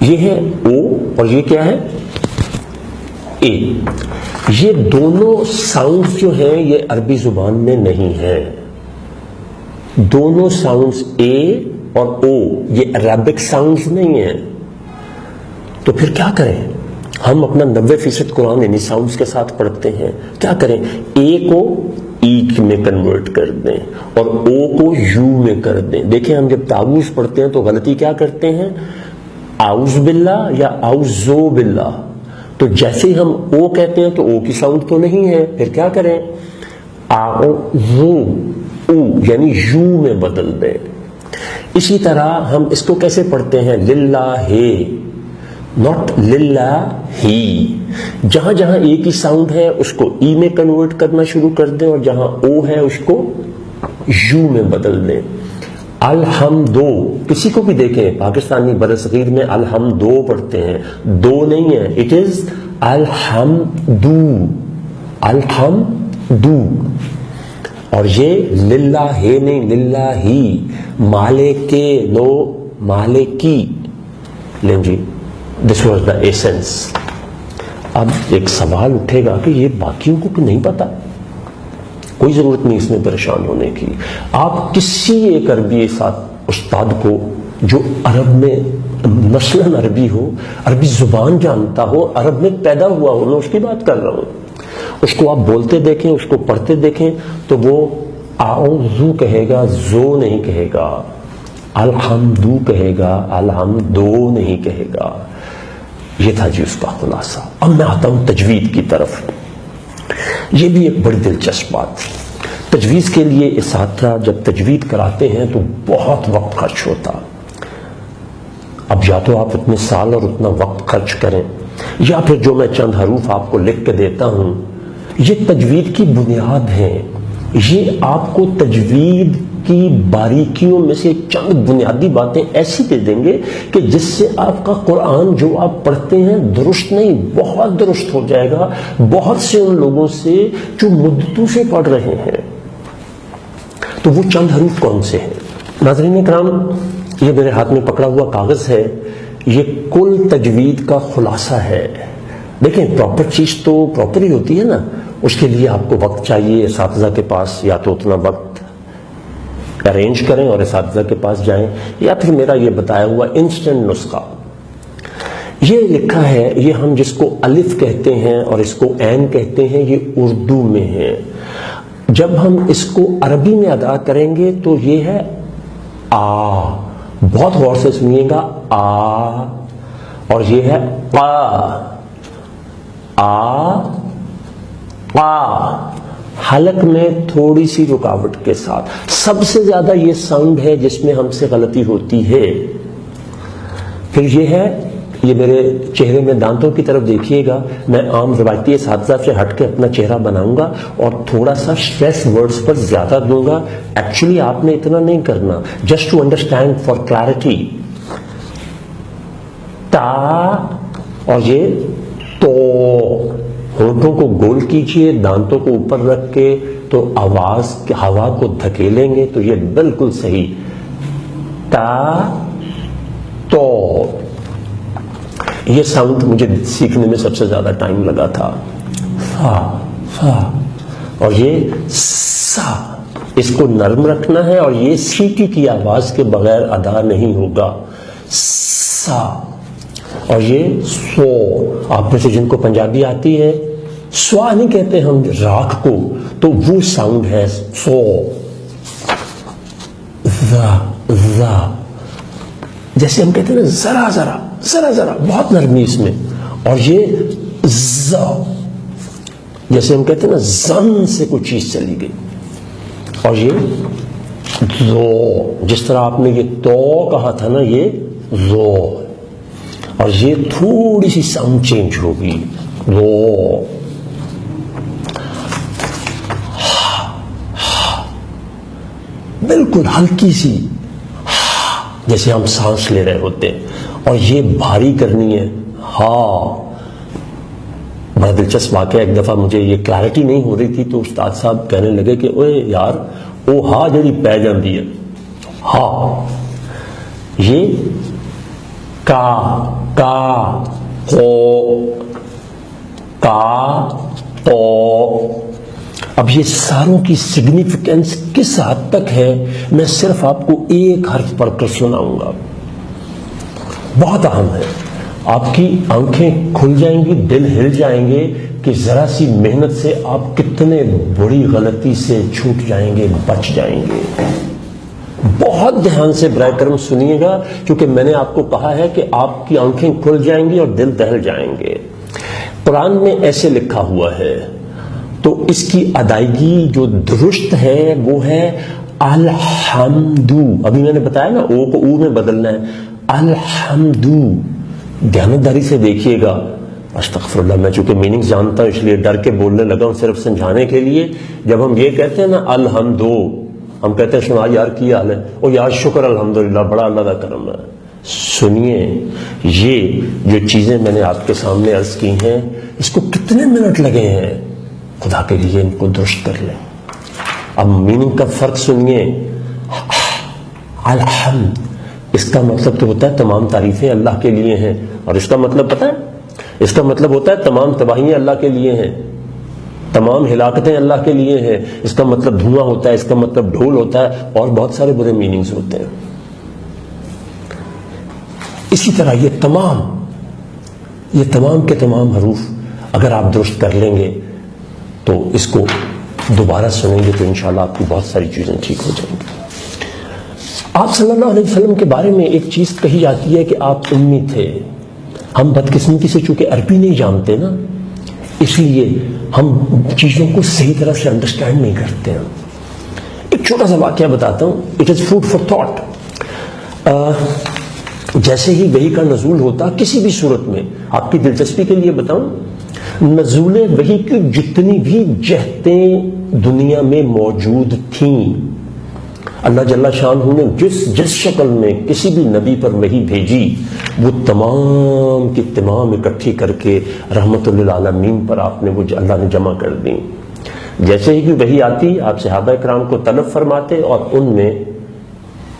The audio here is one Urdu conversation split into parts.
یہ ہے او اور یہ کیا ہے اے. یہ دونوں ساؤنڈز جو ہیں یہ عربی زبان میں نہیں ہیں. دونوں ساؤنڈز اے اور او یہ عربک ساؤنڈز نہیں ہیں. تو پھر کیا کریں؟ ہم اپنا 90% قرآن انہی ساؤنڈز کے ساتھ پڑھتے ہیں. کیا کریں؟ اے کو ای میں کنورٹ کر دیں اور او کو یو میں کر دیں. دیکھیں ہم جب تعوذ پڑھتے ہیں تو غلطی کیا کرتے ہیں؟ اعوذ باللہ یا اعوذو باللہ. تو جیسے ہی ہم او کہتے ہیں تو او کی ساؤنڈ تو نہیں ہے. پھر کیا کریں؟ اعوذو او یعنی یو میں بدل دیں. اسی طرح ہم اس کو کیسے پڑھتے ہیں؟ للہ ناٹ للہ ہی. جہاں جہاں اے کی ساؤنڈ ہے اس کو ای میں کنورٹ کرنا شروع کر دیں اور جہاں او ہے اس کو یو میں بدل دیں. الحمدو کسی کو بھی دیکھیں پاکستانی برصغیر میں الحمدو پڑھتے ہیں، دو نہیں ہے. اٹ از الحمدو الحمدو. اور یہ للہ ہے نہیں للہ ہی. مالکے نو مالکی. لیں جی دس واز دا ایسنس. اب ایک سوال اٹھے گا کہ یہ باقیوں کو نہیں پتا. کوئی ضرورت نہیں اس میں پریشان ہونے کی. آپ کسی ایک عربی استاد کو جو عرب میں مثلاً عربی ہو، عربی زبان جانتا ہو، عرب میں پیدا ہوا ہو، میں اس کی بات کر رہا ہوں، اس کو آپ بولتے دیکھیں، اس کو پڑھتے دیکھیں تو وہ اعوذو کہے گا، زو نہیں کہے گا. الحمدو کہے گا، الحمدو نہیں کہے گا. یہ تھا جی اس کا خلاصہ. اب میں آتا ہوں تجوید کی طرف. یہ بھی ایک بڑی دلچسپ بات. تجویز کے لیے اساتذہ جب تجوید کراتے ہیں تو بہت وقت خرچ ہوتا. اب یا تو آپ اتنے سال اور اتنا وقت خرچ کریں یا پھر جو میں چند حروف آپ کو لکھ کے دیتا ہوں یہ تجوید کی بنیاد ہیں. یہ آپ کو تجوید کی باریکیوں میں سے چند بنیادی باتیں ایسی دے دیں گے کہ جس سے آپ کا قرآن جو آپ پڑھتے ہیں درست نہیں بہت درست ہو جائے گا بہت سے ان لوگوں سے جو مدتوں سے پڑھ رہے ہیں. تو وہ چند حروف کون سے ہیں؟ ناظرین کرام، یہ میرے ہاتھ میں پکڑا ہوا کاغذ ہے، یہ کل تجوید کا خلاصہ ہے. دیکھیں پراپر چیز تو پراپر ہی ہوتی ہے نا. اس کے لیے آپ کو وقت چاہیے. اساتذہ کے پاس یا تو اتنا وقت ارینج کریں اور اساتذہ کے پاس جائیں یا پھر میرا یہ بتایا ہوا انسٹنٹ نسخہ. یہ لکھا ہے، یہ ہم جس کو الف کہتے ہیں اور اس کو عین کہتے ہیں یہ اردو میں ہے. جب ہم اس کو عربی میں ادا کریں گے تو یہ ہے آ. بہت غور سے سنیے گا آ. اور یہ ہے قا. آ قا. حلق میں تھوڑی سی رکاوٹ کے ساتھ. سب سے زیادہ یہ ساؤنڈ ہے جس میں ہم سے غلطی ہوتی ہے. پھر یہ ہے، یہ میرے چہرے میں دانتوں کی طرف دیکھیے گا. میں عام روایتی اساتذہ سے ہٹ کے اپنا چہرہ بناؤں گا اور تھوڑا سا اسٹریس ورڈز پر زیادہ دوں گا. ایکچولی آپ نے اتنا نہیں کرنا، just to understand for clarity. تا اور یہ تو. ہونٹوں کو گول کیجئے، دانتوں کو اوپر رکھ کے تو آواز ہوا کو دھکیلیں گے تو یہ بالکل صحیح. تا تو. یہ ساؤنڈ مجھے سیکھنے میں سب سے زیادہ ٹائم لگا تھا. فا فا. اور یہ سا. اس کو نرم رکھنا ہے اور یہ سیٹی کی آواز کے بغیر ادا نہیں ہوگا. سا. اور یہ سو. آپ میں سے جن کو پنجابی آتی ہے سوا نہیں کہتے ہم راکھ کو، تو وہ ساؤنڈ ہے سو. ذا ذا. جیسے ہم کہتے ہیں ذرا ذرا ذرا ذرا، بہت نرمی اس میں. اور یہ ذا، جیسے ہم کہتے ہیں نا زن سے کوئی چیز چلی گئی. اور یہ زو، جس طرح آپ نے یہ تو کہا تھا نا یہ زو. اور یہ تھوڑی سی ساؤنڈ چینج ہوگی رو. بالکل ہلکی سی جیسے ہم سانس لے رہے ہوتے ہیں. اور یہ بھاری کرنی ہے ہاں. بڑا دلچسپ واقعہ، ایک دفعہ مجھے یہ کلیئرٹی نہیں ہو رہی تھی تو استاد صاحب کہنے لگے کہ اوے یار او ہا جڑی پی جاندی ہے ہاں. یہ کا کو کا تو. اب یہ ساروں کی سگنیفیکنس کس حد تک ہے میں صرف آپ کو ایک حرف پڑھ کر سناؤں گا. بہت اہم ہے. آپ کی آنکھیں کھل جائیں گی, دل ہل جائیں گے کہ ذرا سی محنت سے آپ کتنے بڑی غلطی سے چھوٹ جائیں گے, بچ جائیں گے. بہت دھیان سے برائے کرم سنیے گا, کیونکہ میں نے آپ کو کہا ہے کہ آپ کی آنکھیں کھل جائیں گی اور دل دہل جائیں گے. قرآن میں ایسے لکھا ہوا ہے, تو اس کی ادائیگی جو درست ہے وہ ہے الحمدو. ابھی میں نے بتایا نا او کو او میں بدلنا ہے. الحمدو. دیانتداری سے دیکھیے گا. استغفر اللہ, میں چونکہ میننگ جانتا ہوں اس لیے ڈر کے بولنے لگا ہوں صرف سمجھانے کے لیے. جب ہم یہ کہتے ہیں نا الحمدو, ہم کہتے ہیں سنا یار کی حال ہے, او یار شکر الحمدللہ, بڑا اللہ کا کرم ہے. سنیے, یہ جو چیزیں میں نے آپ کے سامنے عرض کی ہیں اس کو کتنے منٹ لگے ہیں, خدا کے لیے ان کو درست کر لیں. اب میننگ کا فرق سنیے. الحمد, اس کا مطلب تو ہوتا ہے تمام تعریفیں اللہ کے لیے ہیں, اور اس کا مطلب پتہ ہے, اس کا مطلب ہوتا ہے تمام تباہیاں اللہ کے لیے ہیں, تمام ہلاکتیں اللہ کے لیے ہیں. اس کا مطلب دھواں ہوتا ہے, اس کا مطلب ڈھول ہوتا ہے, اور بہت سارے برے میننگز ہوتے ہیں. اسی طرح یہ تمام کے تمام حروف اگر آپ درست کر لیں گے تو اس کو دوبارہ سنیں گے تو انشاءاللہ آپ کی بہت ساری چیزیں ٹھیک ہو جائیں گی. آپ صلی اللہ علیہ وسلم کے بارے میں ایک چیز کہی جاتی ہے کہ آپ امی تھے. ہم بدقسمتی سے چونکہ عربی نہیں جانتے نا, اس لیے ہم چیزوں کو صحیح طرح سے انڈرسٹینڈ نہیں کرتے ہیں. ایک چھوٹا سا واقعہ بتاتا ہوں, it is food for thought. جیسے ہی وحی کا نزول ہوتا کسی بھی صورت میں, آپ کی دلچسپی کے لیے بتاؤں, نزول وحی کی جتنی بھی جہتیں دنیا میں موجود تھیں, اللہ جل شانہ نے جس شکل میں کسی بھی نبی پر وحی بھیجی وہ تمام کی تمام اکٹھی کر کے رحمت للعالمین پر آپ نے وہ اللہ نے جمع کر دی. جیسے ہی وحی آتی آپ صحابہ کرام کو طلب فرماتے اور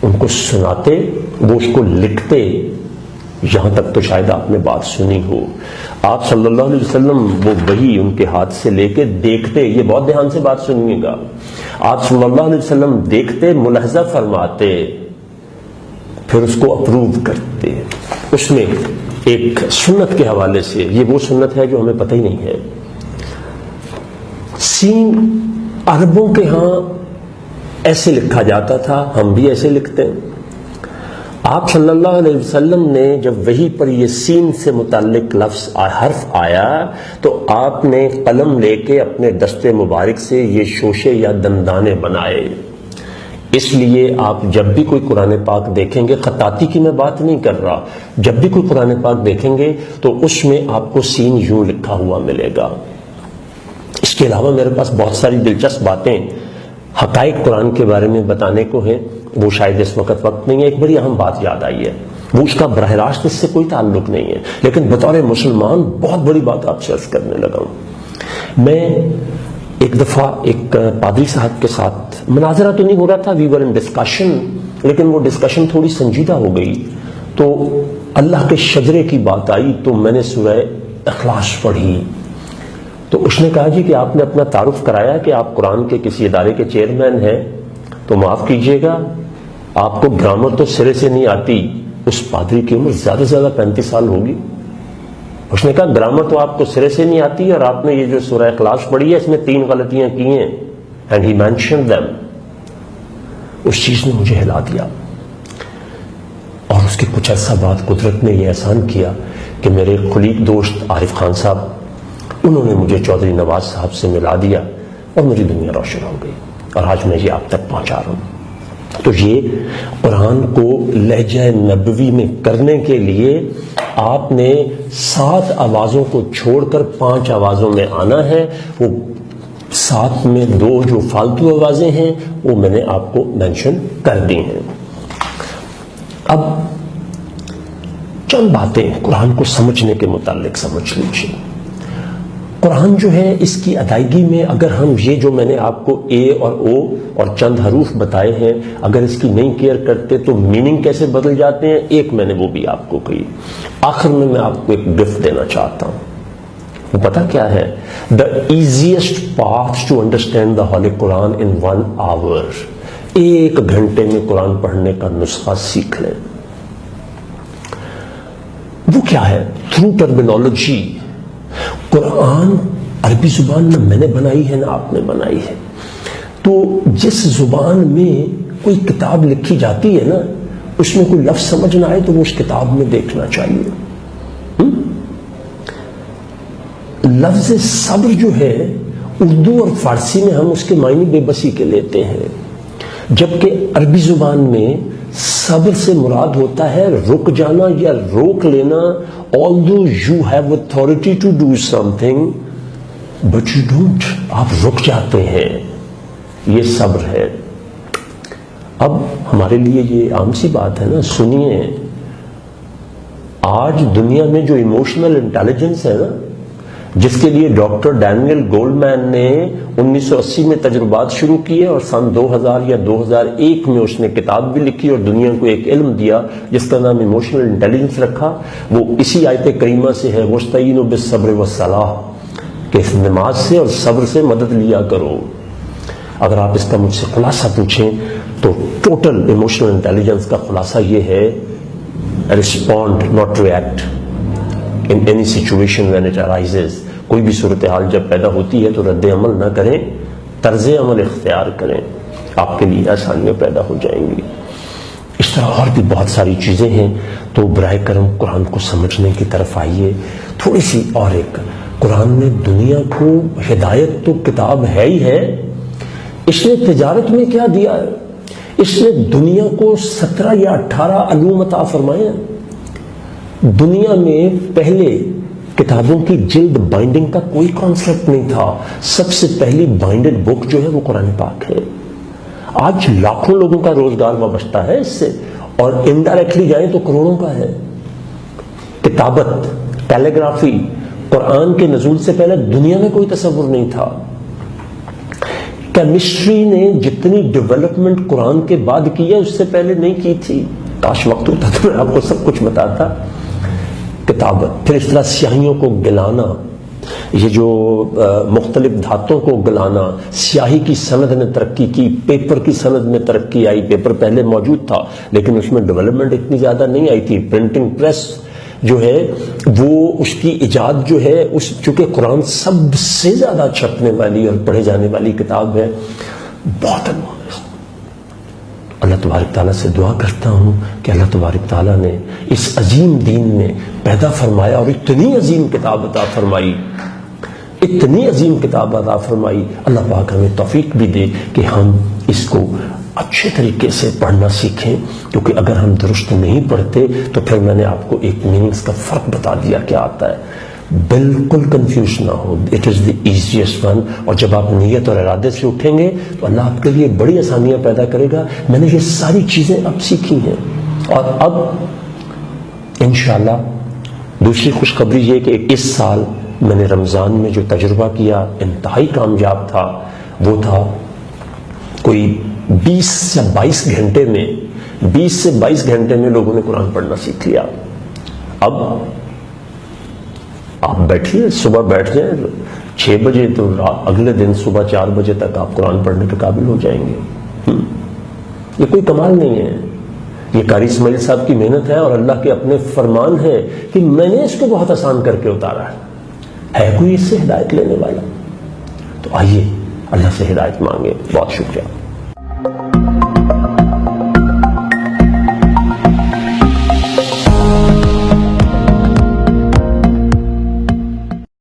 ان کو سناتے, وہ اس کو لکھتے. یہاں تک تو شاید آپ نے بات سنی ہو, آپ صلی اللہ علیہ وسلم وہ وحی ان کے ہاتھ سے لے کے دیکھتے. یہ بہت دھیان سے بات سنیے گا. آپ صلی اللہ علیہ وسلم دیکھتے, ملاحظہ فرماتے, پھر اس کو اپروو کرتے. اس میں ایک سنت کے حوالے سے, یہ وہ سنت ہے جو ہمیں پتہ ہی نہیں ہے. سین عربوں کے ہاں ایسے لکھا جاتا تھا, ہم بھی ایسے لکھتے ہیں. آپ صلی اللہ علیہ وسلم نے جب وحی پر یہ سین سے متعلق لفظ حرف آیا تو آپ نے قلم لے کے اپنے دست مبارک سے یہ شوشے یا دندانے بنائے. اس لیے آپ جب بھی کوئی قرآن پاک دیکھیں گے, خطاطی کی میں بات نہیں کر رہا, جب بھی کوئی قرآن پاک دیکھیں گے تو اس میں آپ کو سین یوں لکھا ہوا ملے گا. اس کے علاوہ میرے پاس بہت ساری دلچسپ باتیں حقائق قرآن کے بارے میں بتانے کو ہیں, وہ شاید اس وقت نہیں ہے. ایک بڑی اہم بات یاد آئی ہے, وہ اس کا براہ راست اس سے کوئی تعلق نہیں ہے, لیکن بطور مسلمان بہت بڑی بات آپ سے عرض کرنے لگا ہوں. میں ایک دفعہ ایک پادری صاحب کے ساتھ مناظرہ تو نہیں ہو رہا تھا, وی ور ان ڈسکشن, لیکن وہ ڈسکشن تھوڑی سنجیدہ ہو گئی تو اللہ کے شجرے کی بات آئی تو میں نے سورہ اخلاص پڑھی. تو اس نے کہا جی کہ آپ نے اپنا تعارف کرایا کہ آپ قرآن کے کسی ادارے کے چیئرمین ہیں, تو معاف کیجئے گا آپ کو گرامر تو سرے سے نہیں آتی. اس پادری کی عمر زیادہ سے زیادہ 35 سال ہوگی. اس نے کہا گرامر تو آپ کو سرے سے نہیں آتی, اور آپ نے یہ جو سورہ اخلاص پڑھی ہے اس میں 3 غلطیاں کی ہیں. And he mention them. اس چیز نے مجھے ہلا دیا, اور اس کے کچھ عرصہ بعد قدرت نے یہ احسان کیا کہ میرے خلیق دوست عارف خان صاحب, انہوں نے مجھے چودھری نواز صاحب سے ملا دیا اور میری دنیا روشن ہو گئی, اور آج میں یہ آپ تک پہنچا رہا ہوں. تو یہ قرآن کو لہجہ نبوی میں کرنے کے لیے آپ نے 7 آوازوں کو چھوڑ کر 5 آوازوں میں آنا ہے. وہ 7 میں 2 جو فالتو آوازیں ہیں وہ میں نے آپ کو مینشن کر دی ہیں. اب چند باتیں قرآن کو سمجھنے کے متعلق سمجھ لیجیے. قرآن جو ہے اس کی ادائیگی میں اگر ہم یہ جو میں نے آپ کو اے اور او اور چند حروف بتائے ہیں اگر اس کی نہیں کیئر کرتے تو میننگ کیسے بدل جاتے ہیں، ایک میں نے وہ بھی آپ کو کہی۔ آخر میں آپ کو ایک گفٹ دینا چاہتا ہوں، وہ پتہ کیا ہے؟ The easiest path to understand the holy Quran in 1 hour، 1 گھنٹے میں قرآن پڑھنے کا نسخہ سیکھ لیں۔ وہ کیا ہے؟ Through terminology. قرآن عربی زبان نہ میں نے بنائی ہے نہ آپ نے بنائی ہے، تو جس زبان میں کوئی کتاب لکھی جاتی ہے نا، اس میں کوئی لفظ سمجھ نہ آئے تو وہ اس کتاب میں دیکھنا چاہیے۔ لفظ صبر جو ہے اردو اور فارسی میں ہم اس کے معنی بے بسی کے لیتے ہیں، جبکہ عربی زبان میں صبر سے مراد ہوتا ہے رک جانا یا روک لینا۔ although you have authority to do something but you don't، آپ رک جاتے ہیں، یہ صبر ہے۔ اب ہمارے لیے یہ عام سی بات ہے نا، سنیے، آج دنیا میں جو ایموشنل انٹیلیجنس ہے نا، جس کے لیے ڈاکٹر ڈینیل گولڈمین نے 1980 میں تجربات شروع کیے اور سن 2000 یا 2001 میں اس نے کتاب بھی لکھی اور دنیا کو ایک علم دیا جس کا نام ایموشنل انٹیلیجنس رکھا، وہ اسی آیت کریمہ سے ہے، وَاسْتَعِینُوا بِالصَّبْرِ وَالصَّلَاةِ، کہ نماز سے اور صبر سے مدد لیا کرو۔ اگر آپ اس کا مجھ سے خلاصہ پوچھیں تو ٹوٹل ایموشنل انٹیلیجنس کا خلاصہ یہ ہے، respond not react in any situation when it arises۔ کوئی بھی صورتحال جب پیدا ہوتی ہے تو رد عمل نہ کریں، طرز عمل اختیار کریں، آپ کے لیے آسانیاں پیدا ہو جائیں گی۔ اس طرح اور بھی بہت ساری چیزیں ہیں، تو براہ کرم قرآن کو سمجھنے کی طرف آئیے۔ تھوڑی سی اور ایک، قرآن نے دنیا کو ہدایت تو کتاب ہے ہی ہے، اس نے تجارت میں کیا دیا ہے؟ اس نے دنیا کو 17 یا 18 علوم عطا فرمائے ہیں۔ دنیا میں پہلے کتابوں کی جلد بائنڈنگ کا کوئی کانسیپٹ نہیں تھا، سب سے پہلی بائنڈڈ بک جو ہے وہ قرآن پاک ہے۔ آج لاکھوں لوگوں کا روزگار وابستہ ہے اس سے، اور انڈائریکٹلی جائیں تو کروڑوں کا ہے۔ کتابت، ٹیلی گرافی قرآن کے نزول سے پہلے دنیا میں کوئی تصور نہیں تھا۔ کیمسٹری نے جتنی ڈیولپمنٹ قرآن کے بعد کی ہے اس سے پہلے نہیں کی تھی، کاش وقت ہوتا تو میں آپ کو سب کچھ بتاتا۔ کتابت، پھر اس طرح سیاہیوں کو گلانا، یہ جو مختلف دھاتوں کو گلانا، سیاہی کی سند نے ترقی کی، پیپر کی سند میں ترقی آئی، پیپر پہلے موجود تھا لیکن اس میں ڈیولپمنٹ اتنی زیادہ نہیں آئی تھی۔ پرنٹنگ پریس جو ہے وہ اس کی ایجاد جو ہے، اس چونکہ قرآن سب سے زیادہ چھپنے والی اور پڑھے جانے والی کتاب ہے، بہت انمول۔ اللہ تبارک تعالیٰ سے دعا کرتا ہوں کہ اللہ تبارک تعالیٰ نے اس عظیم دین میں پیدا فرمایا اور اتنی عظیم کتاب عطا فرمائی، اتنی عظیم کتاب عطا فرمائی، اللہ پاک ہمیں توفیق بھی دے کہ ہم اس کو اچھے طریقے سے پڑھنا سیکھیں، کیونکہ اگر ہم درست نہیں پڑھتے تو پھر میں نے آپ کو ایک میننگز کا فرق بتا دیا کیا آتا ہے، بالکل کنفیوز نہ ہو، it is the easiest one. اور جب آپ نیت اور ارادے سے اٹھیں گے تو اللہ آپ کے لیے بڑی آسانیاں پیدا کرے گا۔ میں نے یہ ساری چیزیں اب سیکھی ہیں، اور اب انشاءاللہ دوسری خوشخبری یہ کہ اس سال میں نے رمضان میں جو تجربہ کیا انتہائی کامیاب تھا، وہ تھا کوئی 20 سے 22 گھنٹے میں 20 سے 22 گھنٹے میں لوگوں نے قرآن پڑھنا سیکھ لیا۔ اب آپ بیٹھیے، صبح بیٹھ جائیں 6 بجے تو اگلے دن صبح 4 بجے تک آپ قرآن پڑھنے کے قابل ہو جائیں گے۔ یہ کوئی کمال نہیں ہے، یہ قاری اسماعیل صاحب کی محنت ہے اور اللہ کے اپنے فرمان ہے کہ میں نے اس کو بہت آسان کر کے اتارا ہے کوئی اس سے ہدایت لینے والا؟ تو آئیے اللہ سے ہدایت مانگے۔ بہت شکریہ۔